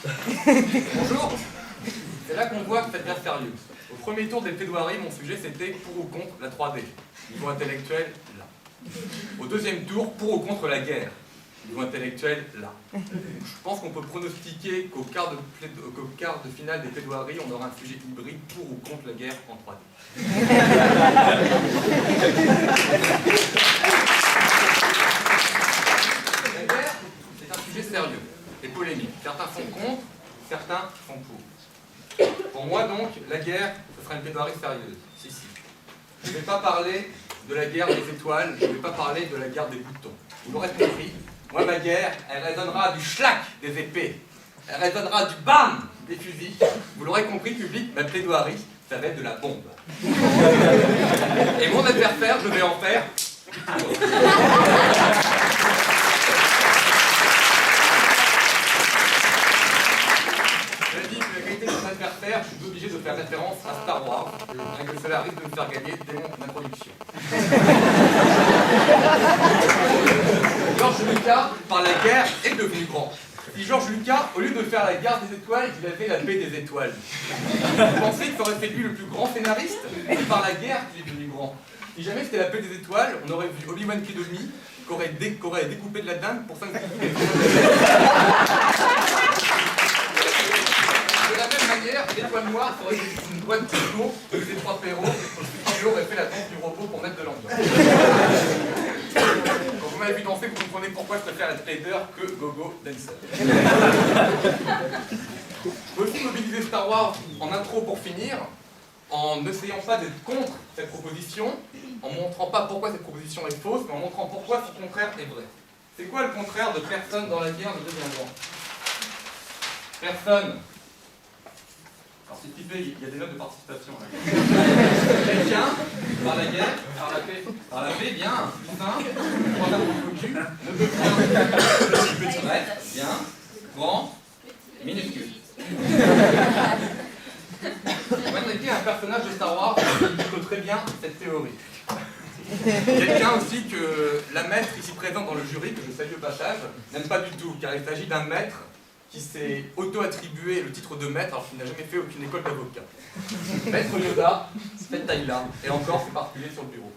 Bonjour. C'est là qu'on voit que c'est bien sérieux. Au premier tour des plaidoiries, mon sujet c'était pour ou contre la 3D. Niveau intellectuel, là. Au deuxième tour, pour ou contre la guerre. Niveau intellectuel, là. Je pense qu'on peut pronostiquer qu'au quart de finale des plaidoiries, on aura un sujet hybride pour ou contre la guerre en 3D. La guerre, c'est un sujet sérieux et polémique. Certains sont contre, certains sont pour. Pour moi donc, la guerre, ce sera une plaidoirie sérieuse. Si. Je ne vais pas parler de la guerre des étoiles, je ne vais pas parler de la guerre des boutons. Vous l'aurez compris, moi ma guerre, elle résonnera du schlack des épées, elle résonnera du bam des fusils. Vous l'aurez compris, public, ma plaidoirie, ça va être de la bombe. Et mon adversaire, je vais en faire. Je suis obligé de faire référence à Star Wars, bien que cela risque de me faire gagner dès mon introduction. George Lucas, par la guerre, est devenu grand. Si George Lucas, au lieu de faire la guerre des étoiles, il avait la paix des étoiles. Vous pensez que ça aurait fait de lui le plus grand scénariste? C'est par la guerre qu'il est devenu grand. Si jamais c'était la paix des étoiles, on aurait vu Obi-Wan Kenobi qui aurait découpé de la dinde pour 5 minutes. De la même manière, l'étoile noire aurait été une boîte de jour de ces trois perros, qui aurait fait la danse du robot pour mettre de l'ambiance. Quand vous m'avez vu danser, vous comprenez pourquoi je préfère être leader que Gogo Dancer. Je peux aussi mobiliser Star Wars en intro pour finir, en n'essayant pas d'être contre cette proposition, en montrant pas pourquoi cette proposition est fausse, mais en montrant pourquoi son contraire est vrai. C'est quoi le contraire de personne dans la guerre ne devient grand? Personne. Alors c'est typé, il y a des notes de participation là. Quelqu'un, par la guerre, par la paix, bien, putain, trois dames au cul, ne peut bien, petit reste, bien, grand, minuscule. Mannequin est un personnage de Star Wars qui illustre très bien cette théorie. Quelqu'un aussi que la maître ici présente dans le jury, que je salue au passage, n'aime pas du tout, car il s'agit d'un maître qui s'est auto-attribué le titre de maître alors qu'il n'a jamais fait aucune école d'avocat. Maître Yoda, cette taille-là, et encore c'est particulier sur le bureau.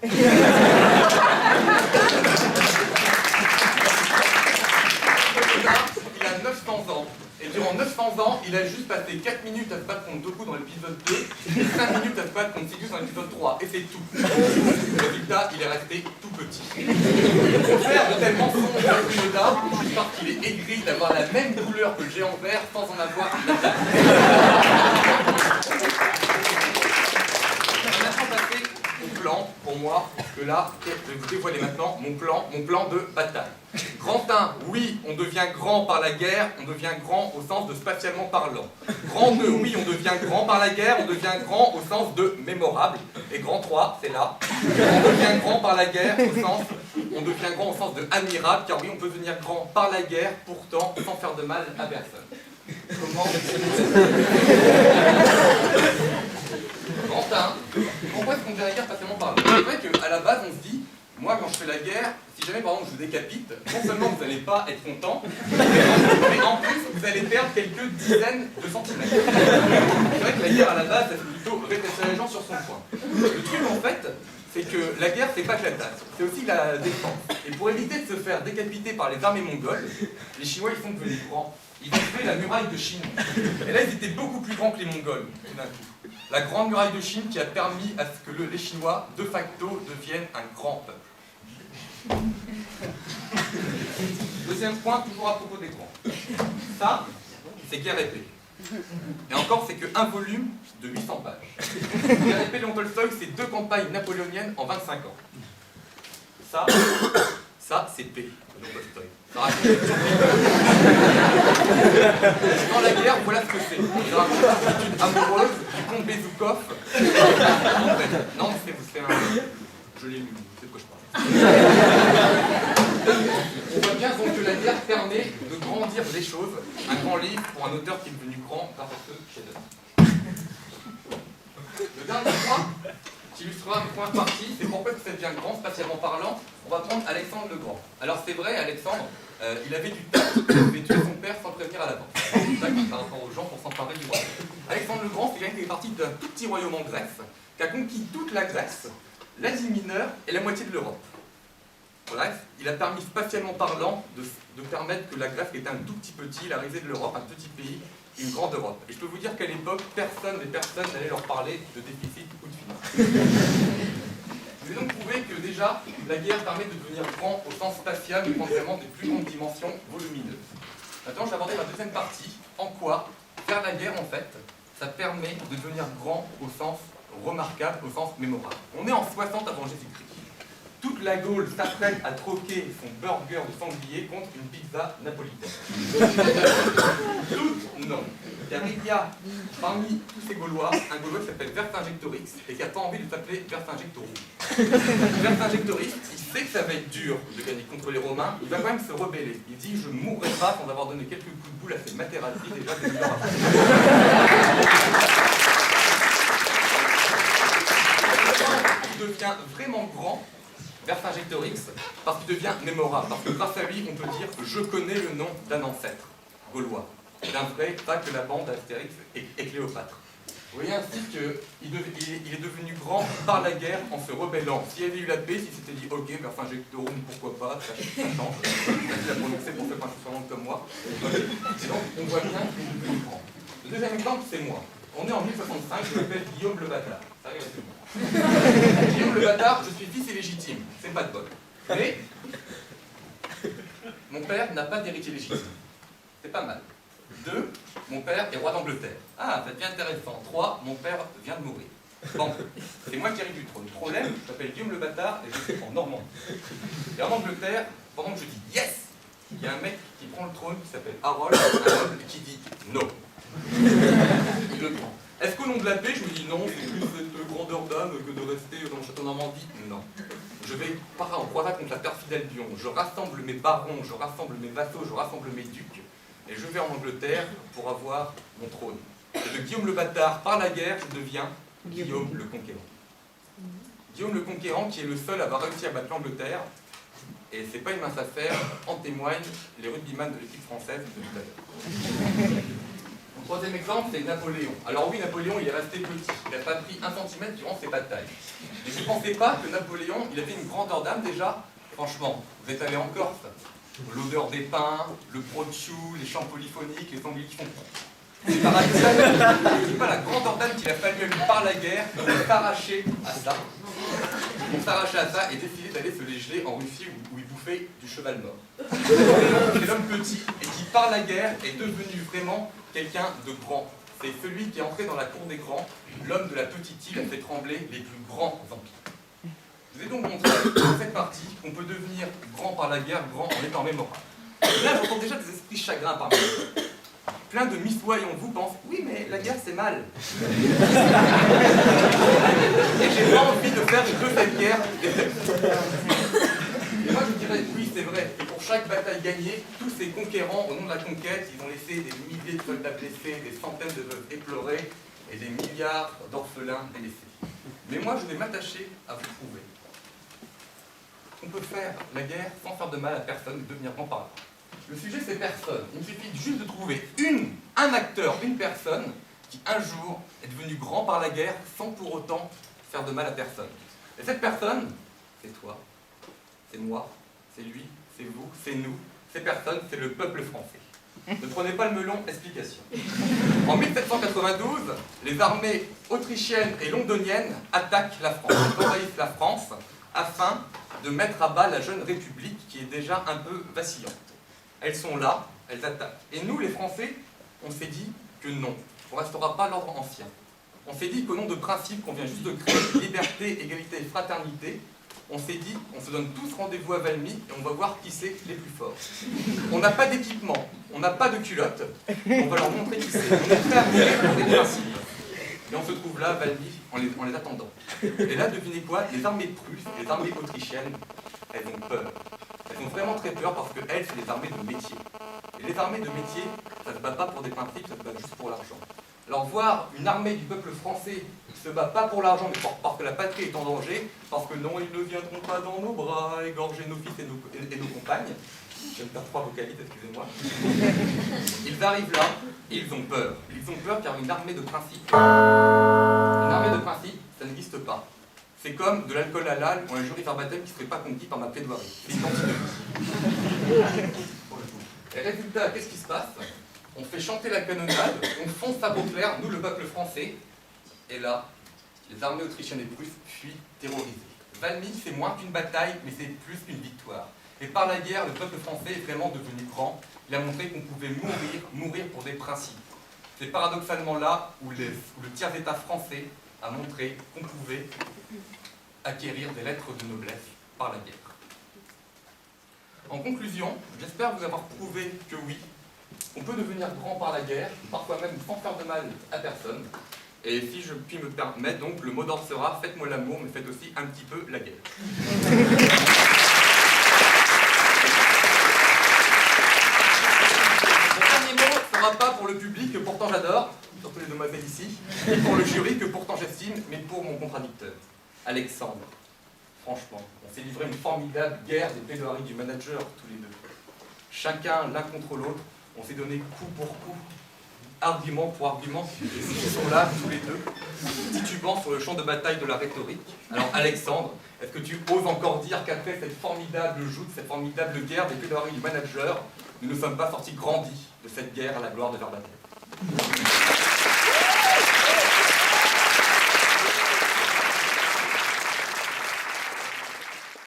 Yoda, il a 900 ans, et durant 900 ans, il a juste passé 4 minutes à se battre contre Dooku dans l'épisode 2, et 5 minutes à se battre contre Sidious dans l'épisode 3, et c'est tout. Le résultat, il est resté tout petit. Le contraire de tel mensonge de Yoda, juste parce qu'il est aigri d'avoir la même couleur que le géant vert sans en avoir la taille. On a maintenant passé au plan, pour moi, parce que là, je vais vous dévoiler maintenant mon plan de bataille. Grand 1, oui, on devient grand par la guerre, on devient grand au sens de spatialement parlant. Grand 2, oui, on devient grand par la guerre, on devient grand au sens de mémorable. Et grand 3, c'est là. On devient grand par la guerre on devient grand au sens de admirable, car oui, on peut devenir grand par la guerre, pourtant sans faire de mal à personne. Comment? Grand 1, pourquoi est-ce qu'on devient la guerre spatialement parlant? C'est vrai qu'à la base, on se dit, moi, quand je fais la guerre, si jamais par exemple je vous décapite, non seulement vous n'allez pas être content, mais en plus vous allez perdre quelques dizaines de centimètres. C'est vrai que la guerre à la base, c'est plutôt répresser les gens sur son point. Le truc en fait, c'est que la guerre, c'est pas que la tasse, c'est aussi la défense. Et pour éviter de se faire décapiter par les armées mongoles, les Chinois ils sont devenus grands. Ils ont fait la muraille de Chine. Et là, ils étaient beaucoup plus grands que les Mongols, tout d'un coup. La grande muraille de Chine qui a permis à ce que les Chinois, de facto, deviennent un grand peuple. Deuxième point, toujours à propos des grands. Ça, c'est Guerre épée. Et encore, c'est qu'un volume de 800 pages. Guerre épée Léon Tolstoï, c'est 2 campagnes napoléoniennes en 25 ans. Ça c'est P. Léon Tolstoï. Dans la guerre, voilà ce que c'est. Il raconte l'attitude amoureuse du comte Bezoukov. Non, c'est un... Je l'ai lu, c'est de quoi je parle. On voit bien donc que la guerre permet de grandir les choses. Un grand livre pour un auteur qui est devenu grand grâce à ce chef-d'œuvre. Le dernier point qui illustrera une première partie, c'est pourquoi ça devient grand spatialement parlant. On va prendre Alexandre le Grand. Alors c'est vrai, Alexandre, il avait du temps, il avait tué son père sans prévenir à l'avance. par rapport aux gens pour s'emparer du royaume. Alexandre le Grand, c'est quelqu'un qui est parti d'un tout petit royaume en Grèce, qui a conquis toute la Grèce, l'Asie mineure et la moitié de l'Europe. Bref, il a permis spatialement parlant de permettre que la Grèce, qui était un tout petit l'arrivée de l'Europe, un petit pays, une grande Europe. Et je peux vous dire qu'à l'époque, personne n'allait leur parler de déficit ou de finance. Je vais donc prouver que déjà, la guerre permet de devenir grand au sens spatial, mais vraiment des plus grandes dimensions volumineuses. Maintenant, je vais aborder ma deuxième partie. En quoi faire la guerre, en fait, ça permet de devenir grand au sens remarquable, au sens mémorable. On est en 60 avant Jésus-Christ. Toute la Gaule s'apprête à troquer son burger de sanglier contre une pizza napolitaine. Toutes, non. Car il y a parmi tous ces Gaulois un Gaulois qui s'appelle Vercingétorix et qui n'a pas envie de s'appeler Vercingétorix. Vercingétorix, il sait que ça va être dur de gagner contre les Romains, il va quand même se rebeller. Il dit: je ne mourrai pas sans avoir donné quelques coups de boule à ces Materazzi déjà des millions après. Il devient vraiment grand, Vercingétorix, parce qu'il devient mémorable, parce que grâce à lui, on peut dire que je connais le nom d'un ancêtre gaulois, d'un vrai, pas que la bande d'Astérix et Cléopâtre. Vous voyez ainsi qu'il est devenu grand par la guerre en se rebellant. S'il y avait eu la paix, s'il s'était dit ok, Vercingétorix, pourquoi pas, ça change, facile à prononcer pour ceux qui sont comme moi. Et donc, on voit bien qu'il est devenu grand. Le deuxième exemple, c'est moi. On est en 1065, je m'appelle Guillaume le Bâtard. Ça arrive à tout le monde. Guillaume le Bâtard, je suis fils illégitime. C'est pas de bol. Mais mon père n'a pas d'héritier légitime. C'est pas mal. 2, mon père est roi d'Angleterre. Ah, ça devient intéressant. 3, mon père vient de mourir. Bon, c'est moi qui arrive du trône. Le problème, je m'appelle Guillaume le Bâtard et je suis en Normandie. Et en Angleterre, pendant que je dis yes, il y a un mec qui prend le trône qui s'appelle Harold, et qui dit non. Il le prend. Est-ce qu'au nom de la paix, je me dis non, c'est plus cette grandeur d'âme que de rester dans le château Normandie? Non. Je vais en croisade contre la perfide Albion. Je rassemble mes barons, je rassemble mes vassaux, je rassemble mes ducs. Et je vais en Angleterre pour avoir mon trône. Et de Guillaume le Bâtard, par la guerre, je deviens Guillaume le Conquérant. Guillaume le Conquérant qui est le seul à avoir réussi à battre l'Angleterre. Et c'est pas une mince affaire, en témoignent les rugbyman de l'équipe française de tout à l'heure. Mon troisième exemple, c'est Napoléon. Alors oui, Napoléon, il est resté petit. Il n'a pas pris 1 centimètre durant ses batailles. Mais vous ne pensez pas que Napoléon, il avait une grandeur d'âme déjà? Franchement, vous êtes allé en Corse. L'odeur des pins, le prosciutto, les chants polyphoniques, les sangliers qui font. C'est pas la grandeur d'âme qu'il a fallu à lui par la guerre pour s'arracher à ça. Pour s'arracher à ça et décider d'aller se les geler en Russie où il bouffait du cheval mort. C'est l'homme petit et qui, par la guerre, est devenu vraiment quelqu'un de grand. C'est celui qui est entré dans la cour des grands, l'homme de la petite île a fait trembler les plus grands empires. Je vous ai donc montré dans cette partie qu'on peut devenir grand par la guerre, grand en étant mémorable. Là, j'entends déjà des esprits chagrins parmi nous. Plein de missoyons de vous pensent « Oui, mais la guerre, c'est mal. » Et j'ai pas envie de faire de cette guerre des Et moi, je dirais « Oui, c'est vrai. Et pour chaque bataille gagnée, tous ces conquérants, au nom de la conquête, ils ont laissé des milliers de soldats blessés, des centaines de veuves éplorées et des milliards d'orphelins délaissés. Mais moi, je vais m'attacher à vous prouver qu'on peut faire la guerre sans faire de mal à personne et devenir grand par là. Le sujet, c'est personne. Il me suffit juste de trouver un acteur, une personne, qui un jour est devenu grand par la guerre sans pour autant faire de mal à personne. Et cette personne, c'est toi, c'est moi, c'est lui, c'est vous, c'est nous, ces personnes, c'est le peuple français. Ne prenez pas le melon, explication. En 1792, les armées autrichiennes et londoniennes attaquent la France, envahissent la France, afin de mettre à bas la jeune République qui est déjà un peu vacillante. Elles sont là, elles attaquent. Et nous, les Français, on s'est dit que non, on ne restera pas l'ordre ancien. On s'est dit qu'au nom de principes qu'on vient juste de créer, liberté, égalité et fraternité, on s'est dit, on se donne tous rendez-vous à Valmy et on va voir qui c'est les plus forts. On n'a pas d'équipement, on n'a pas de culotte, on va leur montrer qui c'est. On est prêts à mourir pour des principes. Et on se trouve là, à Valmy, en les attendant. Et là, devinez quoi? Les armées prusses, les armées autrichiennes, elles ont peur. Elles ont vraiment très peur parce qu'elles, c'est les armées de métier. Et les armées de métier, ça ne se bat pas pour des principes, ça se bat juste pour l'argent. Alors voir une armée du peuple français qui se bat pas pour l'argent, mais parce que la patrie est en danger, parce que non, ils ne viendront pas dans nos bras égorger nos fils et nos compagnes, Je vais me faire 3 vocalises, excusez-moi. Ils arrivent là et ils ont peur. Ils ont peur car une armée de principes. Une armée de principes, ça n'existe pas. C'est comme de l'alcool halal ou un jury verbatim qui ne serait pas conquis par ma plaidoirie. C'est identique. Et résultat, qu'est-ce qui se passe? On fait chanter la canonnade, on fonce à Beauclerc, nous le peuple français, et là, les armées autrichiennes et prusses fuient terrorisées. Valmy, c'est moins qu'une bataille, mais c'est plus qu'une victoire. Et par la guerre, le peuple français est vraiment devenu grand. Il a montré qu'on pouvait mourir pour des principes. C'est paradoxalement là où le tiers-état français a montré qu'on pouvait acquérir des lettres de noblesse par la guerre. En conclusion, j'espère vous avoir prouvé que oui, on peut devenir grand par la guerre, parfois même sans faire de mal à personne. Et si je puis me permettre, donc, le mot d'ordre sera « Faites-moi l'amour, mais faites aussi un petit peu la guerre ». Mon dernier mot ne sera pas pour le public, que pourtant j'adore, surtout les demoiselles ici, et pour le jury, que pourtant j'estime, mais pour mon contradicteur, Alexandre. Franchement, on s'est livré une formidable guerre des plaidoiries du manager, tous les deux. Chacun, l'un contre l'autre, on s'est donné coup pour coup, argument pour argument, et ils sont là, tous les deux, titubant sur le champ de bataille de la rhétorique. Alors Alexandre, est-ce que tu oses encore dire qu'après cette formidable joute, cette formidable guerre des plaidoiries du manager, nous ne sommes pas sortis grandis de cette guerre à la gloire de Verbatim?